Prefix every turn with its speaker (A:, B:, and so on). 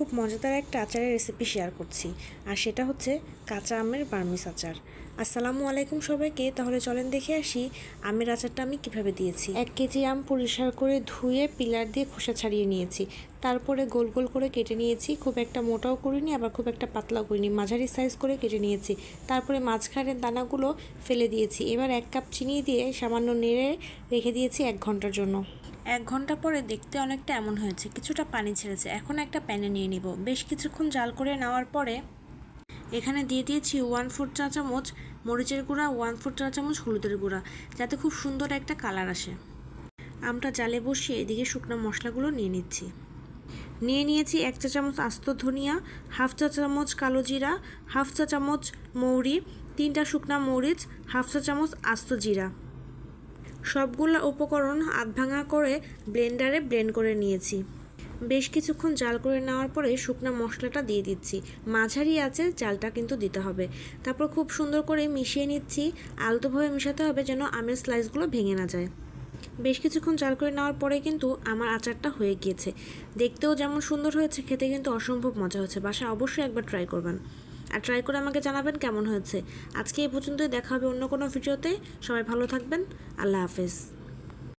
A: খুব মজাদার একটা আচারের রেসিপি শেয়ার করছি, আর সেটা হচ্ছে কাঁচা আমের বার্মিস আচার। আসসালামু আলাইকুম সবাইকে। তাহলে চলেন দেখে আসি আমের আচারটা আমি কিভাবে দিয়েছি। 1 কেজি আম পরিষ্কার করে ধুয়ে পিলার দিয়ে খোসা ছাড়িয়ে নিয়েছি। তারপরে গোল গোল করে কেটে নিয়েছি। খুব একটা মোটাও করিনি, আবার খুব একটা পাতলাও করিনি, মাঝারি সাইজ করে কেটে নিয়েছি। তারপরে মাঝখানের দানাগুলো ফেলে দিয়েছি। এবার 1 কাপ চিনি দিয়ে সামান্য নেড়ে রেখে দিয়েছি 1 ঘন্টার জন্য। 1 ঘন্টা পরে দেখতে অনেকটা এমন হয়েছে, কিছুটা পানি ছেড়েছে। এখন একটা প্যানে নিয়ে নিব। বেশ কিছুক্ষণ জাল করে নেওয়ার পরে এখানে দিয়ে দিয়েছি 1/4 চা চামচ মরিচের গুঁড়া, 1/4 চা চামচ হলুদের গুঁড়া, যাতে খুব সুন্দর একটা কালার আসে। আমটা জালে বসিয়ে এদিকে শুকনো মশলাগুলো নিয়ে নিচ্ছি। নিয়ে নিয়েছি 1 চা চামচ আস্ত ধনিয়া, 1/2 চা চামচ কালো জিরা, 1/2 চা চামচ মৌরি, 3টা শুকনা মরিচ, 1/2 চা চামচ আস্ত জিরা। সবগুলো উপকরণ আধ ভাঙা করে ব্লেন্ডারে ব্লেন্ড করে নিয়েছি। বেশ কিছুক্ষণ জাল করে নেওয়ার পরে শুকনা মশলাটা দিয়ে দিচ্ছি। মাঝারি আঁচে জালটা কিন্তু দিতে হবে। তারপর খুব সুন্দর করে মিশিয়ে নিচ্ছি। আলতোভাবে মেশাতে হবে যেন আমের স্লাইসগুলো ভেঙে না যায়। বেশ কিছুক্ষণ জাল করে নেওয়ার পরে কিন্তু আমার আচারটা হয়ে গিয়েছে। দেখতেও যেমন সুন্দর হয়েছে, খেতে কিন্তু অসম্ভব মজা হয়েছে। বাসায় অবশ্যই একবার ট্রাই করবেন, আর ট্রাই করে আমাকে জানাবেন কেমন হয়েছে। আজকে এই পর্যন্তই, দেখা হবে অন্য কোনো ভিডিওতে। সবাই ভালো থাকবেন। আল্লাহ হাফেজ।